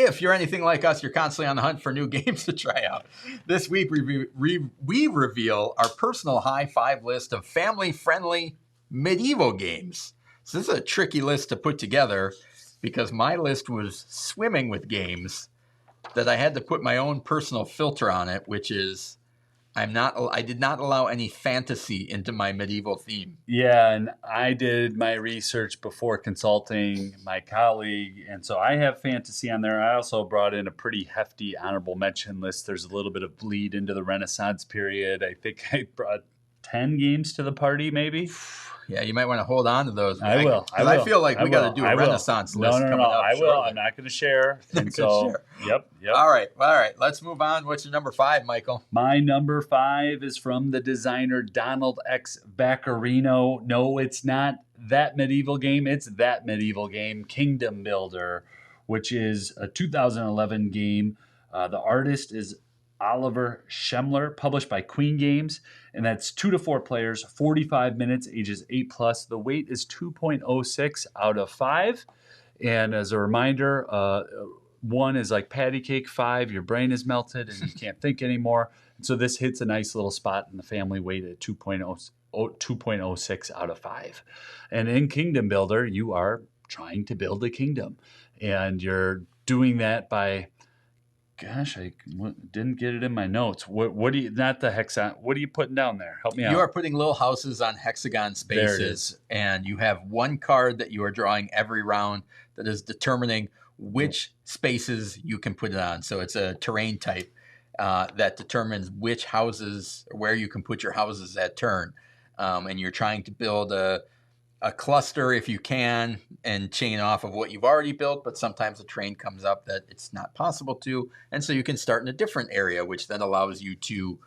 If you're anything like us, you're constantly on the hunt for new games to try out. This week, we reveal our personal high five list of family-friendly medieval games. So this is a tricky list to put together because my list was swimming with games that I had to put my own personal filter on it, which is I did not allow any fantasy into my medieval theme. Yeah, and I did my research before consulting my colleague, and so I have fantasy on there. I also brought in a pretty hefty honorable mention list. There's a little bit of bleed into the Renaissance period. I think I brought 10 games to the party, maybe. Yeah, you might want to hold on to those. I will. I feel like we got to do a Renaissance list coming up. I will. I'm not going to share. And so, yep. All right. Let's move on. What's your number 5, Michael? My number 5 is from the designer Donald X. Vaccarino. No, it's not that medieval game. It's that medieval game, Kingdom Builder, which is a 2011 game. The artist is Oliver Schemmler, published by Queen Games, and that's 2 to 4 players, 45 minutes, ages 8+. The weight is 2.06 out of 5. And as a reminder, 1 is like patty cake, 5, your brain is melted and you can't think anymore. And so this hits a nice little spot in the family weight at 2.06 out of 5. And in Kingdom Builder, you are trying to build a kingdom. And you're doing that by... Gosh, I didn't get it in my notes. What do you, not the hexagon, what are you putting down there? Help me out. You are putting little houses on hexagon spaces. There it is. And you have one card that you are drawing every round that is determining which spaces you can put it on. So it's a terrain type that determines which houses, where you can put your houses that turn. And you're trying to build a cluster if you can and chain off of what you've already built, but sometimes a terrain comes up that it's not possible to, and so you can start in a different area, which then allows you to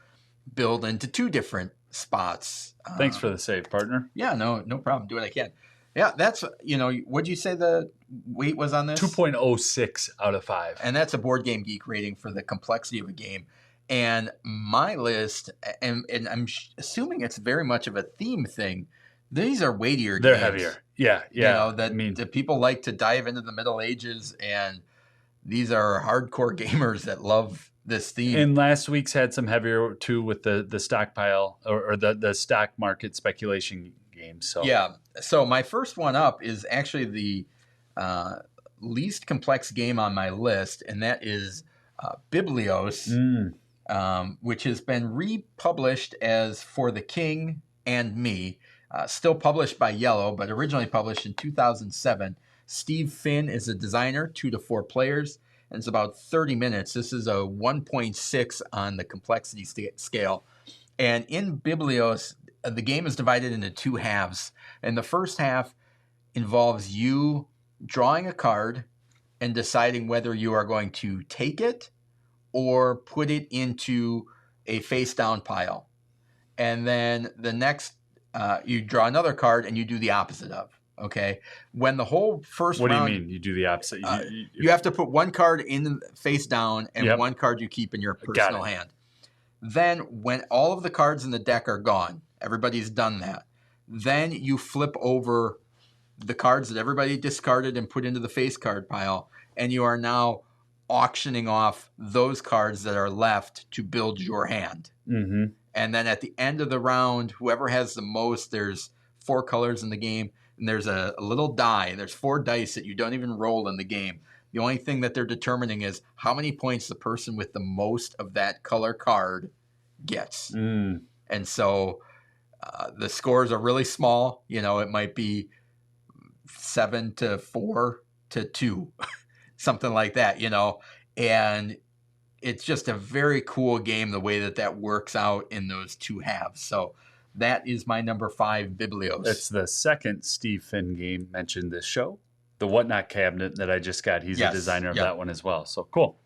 build into 2 different spots. Thanks for the save, partner. Yeah, no problem. Do what I can. Yeah, that's, what'd you say the weight was on this? 2.06 out of 5. And that's a Board Game Geek rating for the complexity of a game. And my list, and I'm assuming it's very much of a theme thing, these are weightier games. They're heavier. Yeah. That people like to dive into the Middle Ages, and these are hardcore gamers that love this theme. And last week's had some heavier too with the stockpile or the stock market speculation games. So yeah. So my first one up is actually the least complex game on my list, and that is Biblios, which has been republished as For the King and Me. Still published by Yellow, but originally published in 2007. Steve Finn is a designer, 2 to 4 players, and it's about 30 minutes. This is a 1.6 on the complexity scale. And in Biblios, the game is divided into 2 halves. And the first half involves you drawing a card and deciding whether you are going to take it or put it into a face-down pile. And then the next you draw another card and you do the opposite of, okay? When the whole first round... What do you mean you do the opposite? You have to put one card in face down and one card you keep in your personal hand. Then when all of the cards in the deck are gone, everybody's done that, then you flip over the cards that everybody discarded and put into the face card pile, and you are now auctioning off those cards that are left to build your hand. Mm-hmm. And then at the end of the round, whoever has the most, there's 4 colors in the game, and there's a little die. There's 4 dice that you don't even roll in the game. The only thing that they're determining is how many points the person with the most of that color card gets. And so the scores are really small. It might be 7 to 4 to 2, something like that, and it's just a very cool game, the way that works out in those 2 halves. So that is my number 5, Biblios. It's the second Steve Finn game mentioned this show. The Whatnot cabinet that I just got, he's a designer of that one as well. So cool.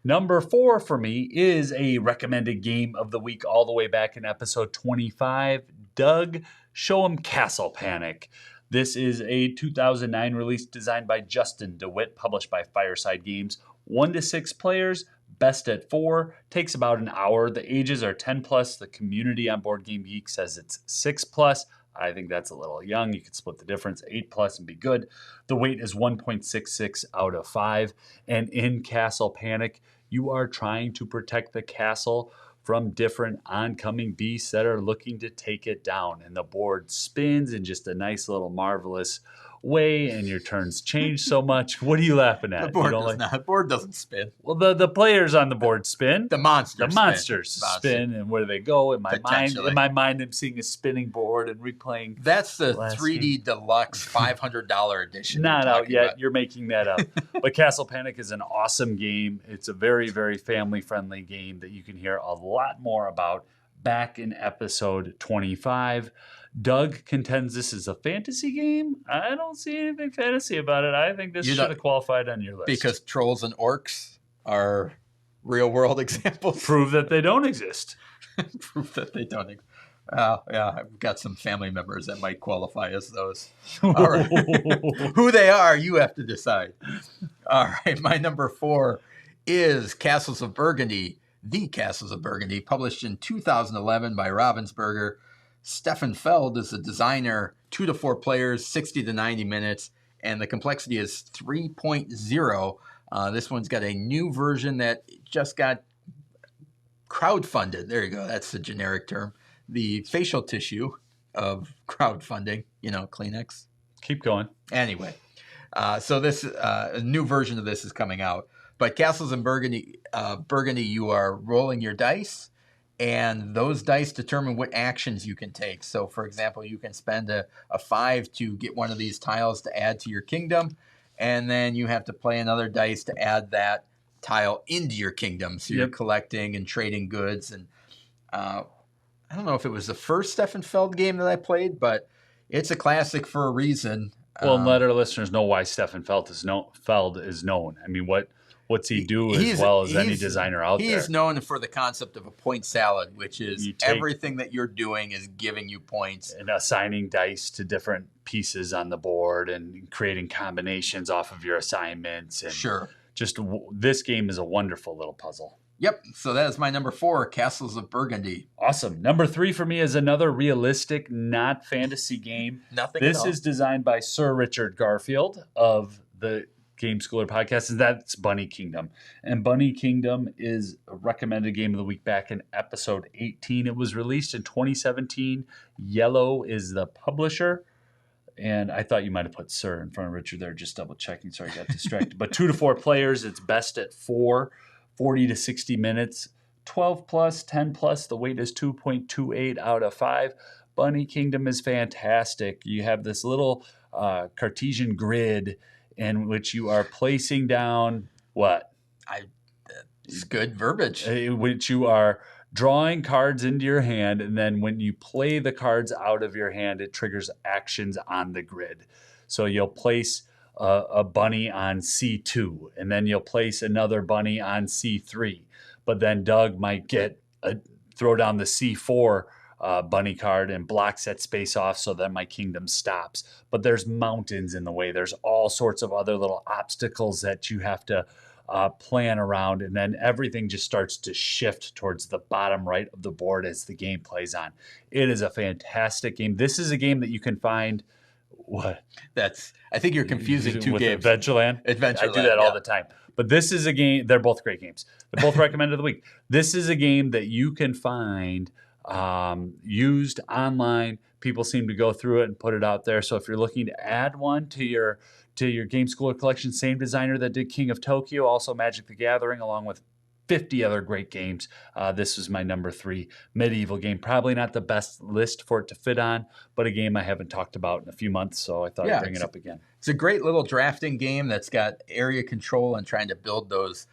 Number 4 for me is a recommended game of the week all the way back in episode 25. Doug, show 'em Castle Panic. This is a 2009 release designed by Justin DeWitt, published by Fireside Games. 1 to 6 players. Best at 4, takes about an hour. The ages are 10+. The community on Board Game Geek says it's 6+. I think that's a little young. You could split the difference, 8+ and be good. The weight is 1.66 out of 5. And in Castle Panic, you are trying to protect the castle from different oncoming beasts that are looking to take it down. And the board spins in just a nice little marvelous way, and your turns change so much. What are you laughing at? The board does not. The board doesn't spin. Well, the players on the board spin. The monsters spin, and where do they go? In my mind, I'm seeing a spinning board and replaying. That's the 3D Deluxe $500 edition. Not out yet. About. You're making that up. But Castle Panic is an awesome game. It's a very, very family-friendly game that you can hear a lot more about back in episode 25. Doug contends this is a fantasy game. I don't see anything fantasy about it. I think this should have qualified on your list. Because trolls and orcs are real-world examples. Prove that they don't exist. Prove that they don't exist. Yeah, I've got some family members that might qualify as those. All right. Who they are, you have to decide. All right, my number 4 is Castles of Burgundy, The Castles of Burgundy, published in 2011 by Ravensburger. Tiefenthal is the designer, 2 to 4 players, 60 to 90 minutes, and the complexity is 3.0. This one's got a new version that just got crowdfunded. There you go. That's the generic term. The facial tissue of crowdfunding, Kleenex. Keep going. Anyway, so this a new version of this is coming out. But Castles in Burgundy, you are rolling your dice. And those dice determine what actions you can take. So, for example, you can spend a 5 to get one of these tiles to add to your kingdom. And then you have to play another dice to add that tile into your kingdom. So you're collecting and trading goods. And I don't know if it was the first Tiefenthal game that I played, but it's a classic for a reason. Well, and let our listeners know why Tiefenthal is known. I mean, what's he do as well as any designer out there? He's known for the concept of a point salad, which is everything that you're doing is giving you points. And assigning dice to different pieces on the board and creating combinations off of your assignments. And sure. Just this game is a wonderful little puzzle. Yep. So that is my number 4, Castles of Burgundy. Awesome. Number 3 for me is another realistic, not fantasy game. Nothing This at all. is designed by Sir Richard Garfield of the Game Schooler podcast, and that's Bunny Kingdom. And Bunny Kingdom is a recommended game of the week back in episode 18. It was released in 2017. Yellow is the publisher. And I thought you might have put Sir in front of Richard there, just double checking. Sorry, I got distracted. But 2 to 4 players, it's best at 4, 40 to 60 minutes, 12 plus, 10 plus. The weight is 2.28 out of 5. Bunny Kingdom is fantastic. You have this little Cartesian grid in which you are placing down what? It's good verbiage. Which you are drawing cards into your hand, and then when you play the cards out of your hand, it triggers actions on the grid. So you'll place a bunny on C2, and then you'll place another bunny on C3. But then Doug might throw down the C4 bunny card and blocks that space off, so then my kingdom stops. But there's mountains in the way. There's all sorts of other little obstacles that you have to plan around, and then everything just starts to shift towards the bottom right of the board as the game plays on. It is a fantastic game. This is a game that you can find. What? I think you're confusing two with games. Adventureland? Adventureland. I do that all the time. But this is a game. They're both great games. They're both recommended of the week. This is a game that you can find used online. People seem to go through it and put it out there. So if you're looking to add one to your Game Schooler collection, same designer that did King of Tokyo, also Magic the Gathering, along with 50 other great games. This was my number 3 medieval game. Probably not the best list for it to fit on, but a game I haven't talked about in a few months, so I thought I'd bring it up again. It's a great little drafting game that's got area control and trying to build those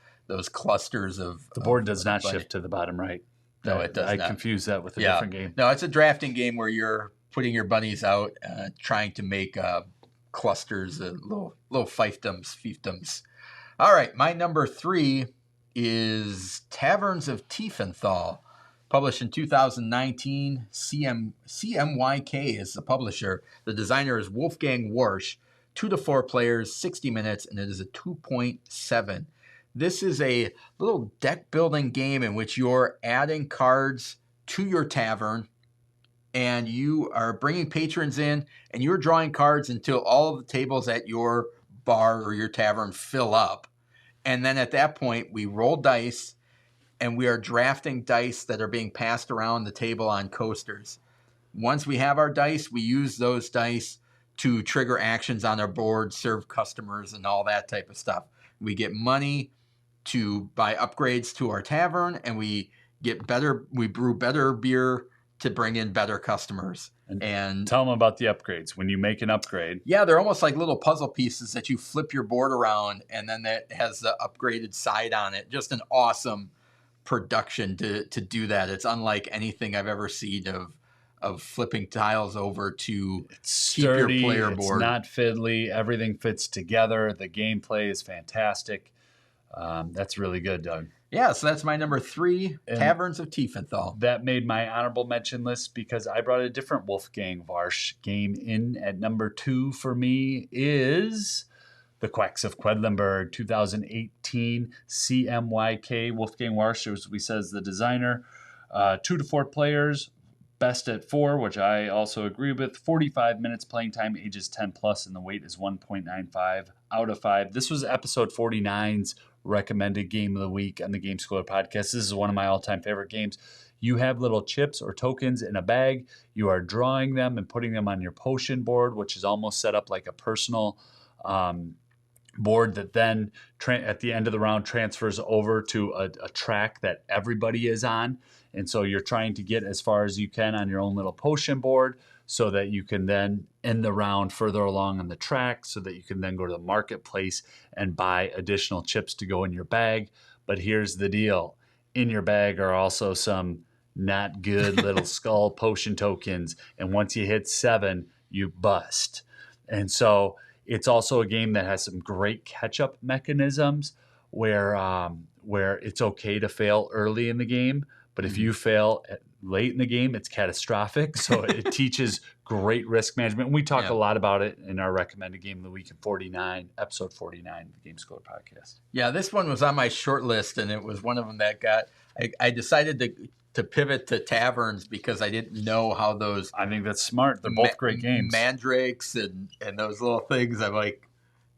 clusters of... The board does not shift to the bottom right. No, it does not. I confuse that with a different game. No, it's a drafting game where you're putting your bunnies out, trying to make clusters, little fiefdoms. All right, my number 3 is Taverns of Tiefenthal, published in 2019. CMYK is the publisher. The designer is Wolfgang Warsch. 2 to 4 players, 60 minutes, and it is a 2.7. This is a little deck building game in which you're adding cards to your tavern, and you are bringing patrons in, and you're drawing cards until all of the tables at your bar or your tavern fill up. And then at that point, we roll dice, and we are drafting dice that are being passed around the table on coasters. Once we have our dice, we use those dice to trigger actions on our board, serve customers, and all that type of stuff. We get money to buy upgrades to our tavern, and we brew better beer to bring in better customers. And tell them about the upgrades. When you make an upgrade. Yeah, they're almost like little puzzle pieces that you flip your board around, and then that has the upgraded side on it. Just an awesome production to do that. It's unlike anything I've ever seen of flipping tiles over to keep your player board. It's not fiddly. Everything fits together. The gameplay is fantastic. That's really good, Doug. Yeah, so that's my number 3, Taverns of Tiefenthal. That made my honorable mention list because I brought a different Wolfgang Warsch game in at number 2 for me is The Quacks of Quedlenberg, 2018 CMYK. Wolfgang Warsch, as we said, is the designer. 2 to 4 players, best at 4, which I also agree with. 45 minutes playing time, ages 10 plus, and the weight is 1.95 out of 5. This was episode 49's recommended game of the week on the Game Schooler podcast. This is one of my all-time favorite games. You have little chips or tokens in a bag. You are drawing them and putting them on your potion board, which is almost set up like a personal board that then at the end of the round transfers over to a track that everybody is on. And so you're trying to get as far as you can on your own little potion board so that you can then end the round further along on the track so that you can then go to the marketplace and buy additional chips to go in your bag. But here's the deal. In your bag are also some not good little skull potion tokens. And once you hit 7, you bust. And so it's also a game that has some great catch-up mechanisms where it's okay to fail early in the game. But if you fail late in the game, it's catastrophic. So it teaches great risk management. And we talk a lot about it in our recommended game of the week in episode 49 of the Game Schooler podcast. Yeah, this one was on my short list, and it was one of them that I decided to pivot to taverns because I didn't know how those. I think that's smart. They're both great games. Mandrakes and those little things. I like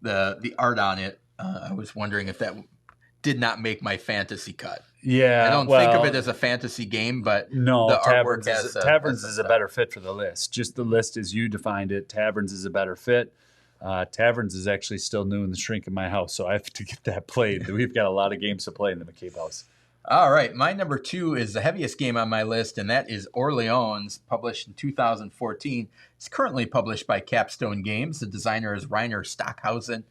the art on it. I was wondering if that did not make my fantasy cut. Yeah, I don't think of it as a fantasy game, but no, the Taverns artwork is a better fit for the list. Just the list as you defined it, Taverns is a better fit. Taverns is actually still new in the shrink in my house, so I have to get that played. We've got a lot of games to play in the McCabe house. All right, my number 2 is the heaviest game on my list, and that is Orleans, published in 2014. It's currently published by Capstone Games. The designer is Rainer Stockhausen,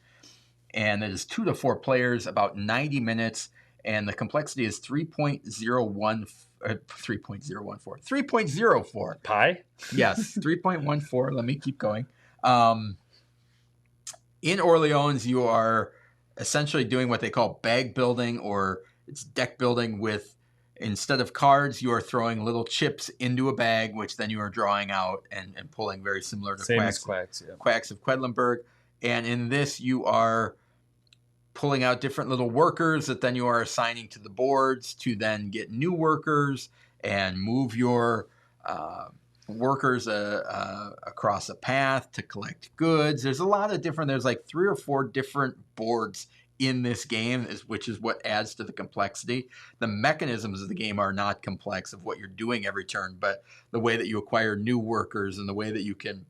and it is 2 to 4 players, about 90 minutes. And the complexity is 3.04. Pi? Yes, 3.14. Let me keep going. In Orleans, you are essentially doing what they call bag building, or it's deck building with, instead of cards, you are throwing little chips into a bag, which then you are drawing out and pulling, very similar to Quacks, yeah. Quacks of Quedlenberg. And in this, you are pulling out different little workers that then you are assigning to the boards to then get new workers and move your workers across a path to collect goods. There's a lot of different, there's like 3 or 4 different boards in this game, which is what adds to the complexity. The mechanisms of the game are not complex of what you're doing every turn, but the way that you acquire new workers and the way that you can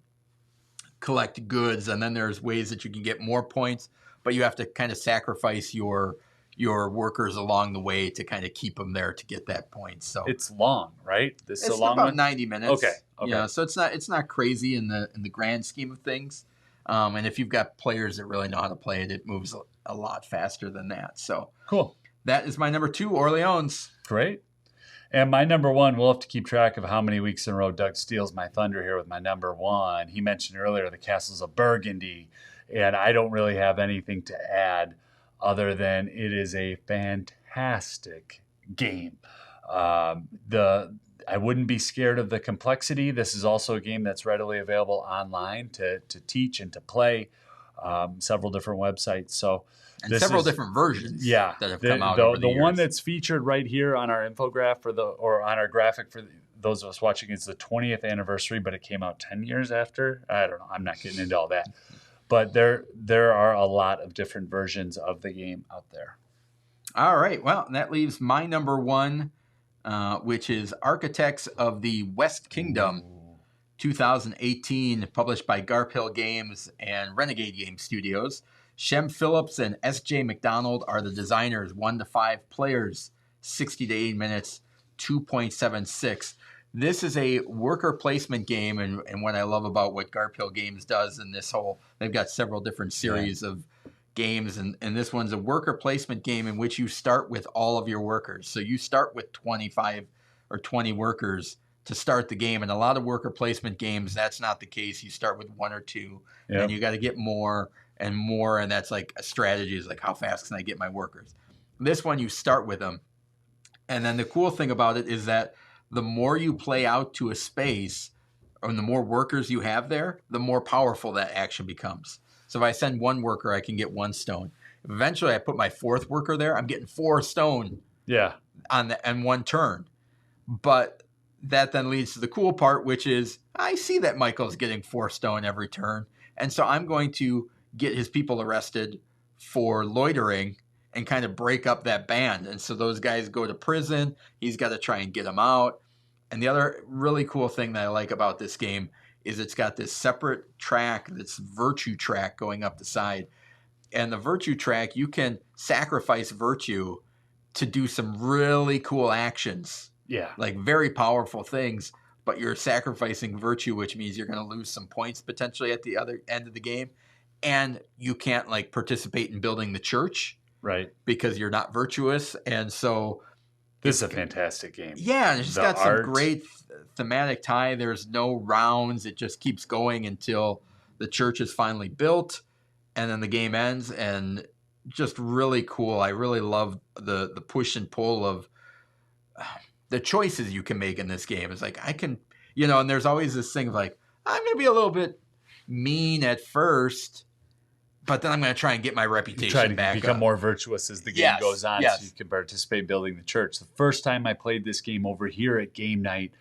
collect goods, and then there's ways that you can get more points, but you have to kind of sacrifice your workers along the way to kind of keep them there to get that point. So it's long, right? It's about 90 minutes. Okay. Yeah, so it's not crazy in the grand scheme of things. And if you've got players that really know how to play it, it moves a lot faster than that. So cool. That is my number 2, Orleans. Great. And my number 1, we'll have to keep track of how many weeks in a row Doug steals my thunder here with my number 1. He mentioned earlier the Castles of Burgundy, and I don't really have anything to add other than it is a fantastic game. I wouldn't be scared of the complexity. This is also a game that's readily available online to teach and to play, several different websites. So and several different versions that have come out. The one that's featured right here on our infographic or on our graphic for those of us watching, it's the 20th anniversary, but it came out 10 years after. I don't know. I'm not getting into all that. But there are a lot of different versions of the game out there. All right. Well, that leaves my number one, which is Architects of the West Kingdom, 2018, published by Garphill Games and Renegade Game Studios. Shem Phillips and S.J. McDonald are the designers. 1 to 5 players, 60 to 80 minutes, 2.76. This is a worker placement game, and what I love about what Garphill Games does in this whole, they've got several different series of games, and this one's a worker placement game in which you start with all of your workers. So you start with 25 or 20 workers to start the game, and a lot of worker placement games, that's not the case. You start with 1 or 2, and you got to get more and more, and that's like a strategy, is like, how fast can I get my workers? This one, you start with them, and then the cool thing about it is that the more you play out to a space, or the more workers you have there, the more powerful that action becomes. So if I send 1 worker, I can get 1 stone. Eventually, I put my 4th worker there, I'm getting 4 stone on 1 turn. But that then leads to the cool part, which is I see that Michael's getting 4 stone every turn, and so I'm going to get his people arrested for loitering and kind of break up that band. And so those guys go to prison. He's got to try and get them out. And the other really cool thing that I like about this game is it's got this separate track, this virtue track going up the side. And the virtue track, you can sacrifice virtue to do some really cool actions. Yeah. Like very powerful things, but you're sacrificing virtue, which means you're going to lose some points potentially at the other end of the game. And you can't like participate in building the church. Right. Because you're not virtuous. And so this is a fantastic game. Yeah, and it's got some great thematic tie. There's no rounds. It just keeps going until the church is finally built, and then the game ends. And just really cool. I really love the push and pull of the choices you can make in this game. It's like I can, and there's always this thing of like, I'm going to be a little bit mean at first, but then I'm going to try and get my reputation back become up. More virtuous as the game goes on, so you can participate in building the church. The first time I played this game over here at game night,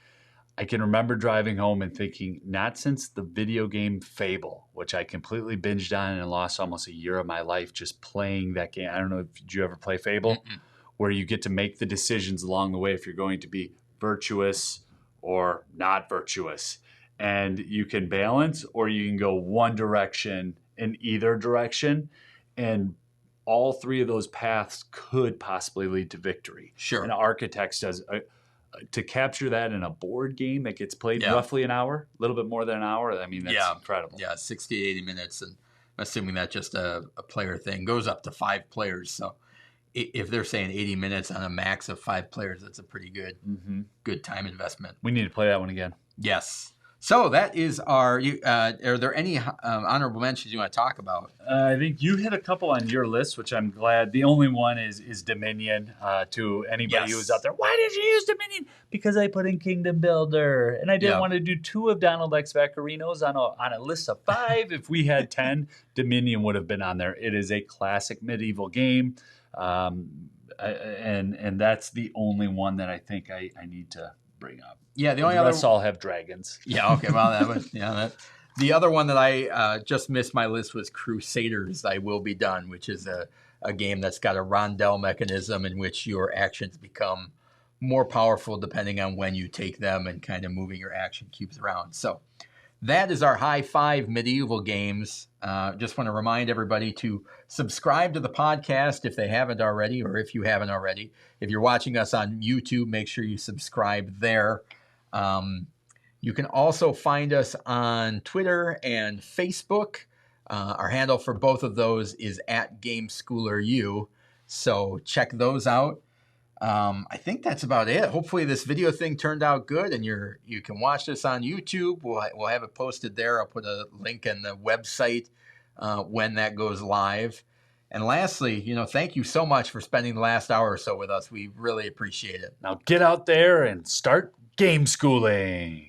I can remember driving home and thinking, not since the video game Fable, which I completely binged on and lost almost a year of my life just playing that game. I don't know, did you ever play Fable? Mm-mm. Where you get to make the decisions along the way if you're going to be virtuous or not virtuous. And you can balance, or you can go one direction in either direction, and all 3 of those paths could possibly lead to victory. Sure. And Architects does to capture that in a board game that gets played roughly an hour, a little bit more than an hour. I mean, that's incredible. Yeah, 60 to 80 minutes, and assuming that's just a player thing, goes up to 5 players. So if they're saying 80 minutes on a max of 5 players, that's a pretty good time investment. We need to play that one again. Yes. So that is our. Are there any honorable mentions you want to talk about? I think you hit a couple on your list, which I'm glad. The only one is Dominion. To anybody who's out there, why did you use Dominion? Because I put in Kingdom Builder, and I didn't want to do 2 of Donald X Vaccarino's on a list of 5. If we had 10, Dominion would have been on there. It is a classic medieval game, and that's the only one that I think I need to bring up. Yeah, the rest all have dragons. Yeah, okay. Well, that was the other one that I just missed my list was Crusaders. I Will Be Done, which is a game that's got a rondel mechanism in which your actions become more powerful depending on when you take them and kind of moving your action cubes around. So that is our high 5 medieval games. Just want to remind everybody to subscribe to the podcast if they haven't already, or if you haven't already. If you're watching us on YouTube, make sure you subscribe there. You can also find us on Twitter and Facebook. Our handle for both of those is @GameSchoolerU. So check those out. I think that's about it. Hopefully this video thing turned out good, and you can watch this on YouTube. We'll have it posted there. I'll put a link in the website when that goes live. And lastly, thank you so much for spending the last hour or so with us. We really appreciate it. Now get out there and start game schooling.